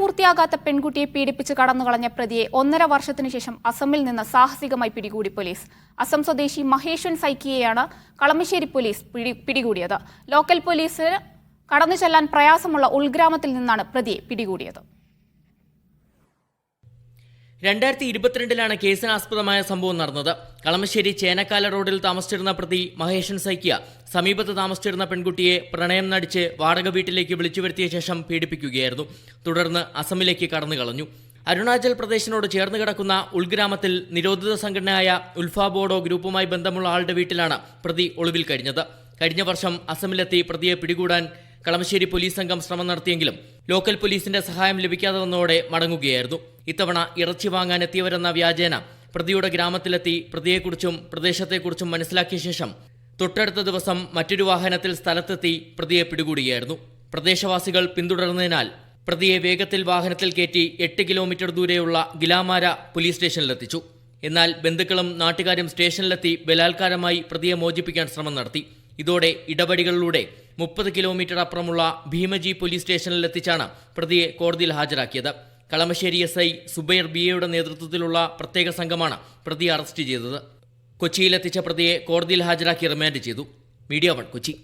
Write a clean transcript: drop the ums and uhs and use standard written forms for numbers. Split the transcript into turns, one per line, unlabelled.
പ്രായപൂർത്തിയാകാത്ത പെൺകുട്ടിയെ പീഡിപ്പിച്ച് കടന്നുകളഞ്ഞ പ്രതിയെ 1.5 വർഷത്തിനു ശേഷം അസമിൽ നിന്ന് സാഹസികമായി പിടികൂടി പോലീസ്. അസം സ്വദേശി മഹേശ്വൻ സൈക്കിയെയാണ് കളമശ്ശേരി പോലീസ് പിടികൂടിയത്. ലോക്കൽ പോലീസിന് കടന്നു ചെല്ലാൻ പ്രയാസമുള്ള ഉൾഗ്രാമത്തിൽ നിന്നാണ് പ്രതിയെ പിടികൂടിയത്.
2022 കേസിനാസ്പദമായ സംഭവം നടന്നത്. കളമശ്ശേരി ചേനക്കാല റോഡിൽ താമസിച്ചിരുന്ന പ്രതി മഹേഷൻ സൈക്കിയ സമീപത്ത് താമസിച്ചിരുന്ന പെൺകുട്ടിയെ പ്രണയം നടിച്ച് വാടക വീട്ടിലേക്ക് വിളിച്ചു വരുത്തിയ ശേഷം പീഡിപ്പിക്കുകയായിരുന്നു. തുടർന്ന് അസമിലേക്ക് കടന്നു കളഞ്ഞു. അരുണാചൽ പ്രദേശിനോട് ചേർന്ന് കിടക്കുന്ന ഉൾഗ്രാമത്തിൽ നിരോധിത സംഘടനയായ ഉൽഫ ബോഡോ ഗ്രൂപ്പുമായി ബന്ധമുള്ള ആളുടെ വീട്ടിലാണ് പ്രതി ഒളിവിൽ കഴിഞ്ഞത്. കഴിഞ്ഞ വർഷം അസമിലെത്തി പ്രതിയെ പിടികൂടാൻ കളമശ്ശേരി പോലീസ് സംഘം ശ്രമം നടത്തിയെങ്കിലും ലോക്കൽ പോലീസിന്റെ സഹായം ലഭിക്കാതെ വന്നതോടെ മടങ്ങുകയായിരുന്നു. ഇത്തവണ ഇറച്ചി വാങ്ങാൻ എത്തിയവരെന്ന വ്യാജേന പ്രതിയുടെ ഗ്രാമത്തിലെത്തി പ്രതിയെക്കുറിച്ചും പ്രദേശത്തെക്കുറിച്ചും മനസ്സിലാക്കിയ ശേഷം തൊട്ടടുത്ത ദിവസം മറ്റൊരു വാഹനത്തിൽ സ്ഥലത്തെത്തി പ്രതിയെ പിടികൂടുകയായിരുന്നു. പ്രദേശവാസികൾ പിന്തുടർന്നതിനാൽ പ്രതിയെ വേഗത്തിൽ വാഹനത്തിൽ കയറ്റി 8 കിലോമീറ്റർ ദൂരെയുള്ള ഗിലാമാര പോലീസ് സ്റ്റേഷനിലെത്തിച്ചു. എന്നാൽ ബന്ധുക്കളും നാട്ടുകാരും സ്റ്റേഷനിലെത്തി ബലാത്കാരമായി പ്രതിയെ മോചിപ്പിക്കാൻ ശ്രമം നടത്തി. ഇതോടെ ഇടപെടികളിലൂടെ 30 കിലോമീറ്റർ അപ്പുറമുള്ള ഭീമജി പോലീസ് സ്റ്റേഷനിലെത്തിച്ചാണ് പ്രതിയെ കോടതിയിൽ ഹാജരാക്കിയത്. കളമശ്ശേരി SI സുബൈർ BAയുടെ നേതൃത്വത്തിലുള്ള പ്രത്യേക സംഘമാണ് പ്രതിയെ അറസ്റ്റ് ചെയ്തത്. കൊച്ചിയിലെത്തിച്ച പ്രതിയെ കോടതിയിൽ ഹാജരാക്കി റിമാൻഡ് ചെയ്തു. മീഡിയ 1 കൊച്ചി.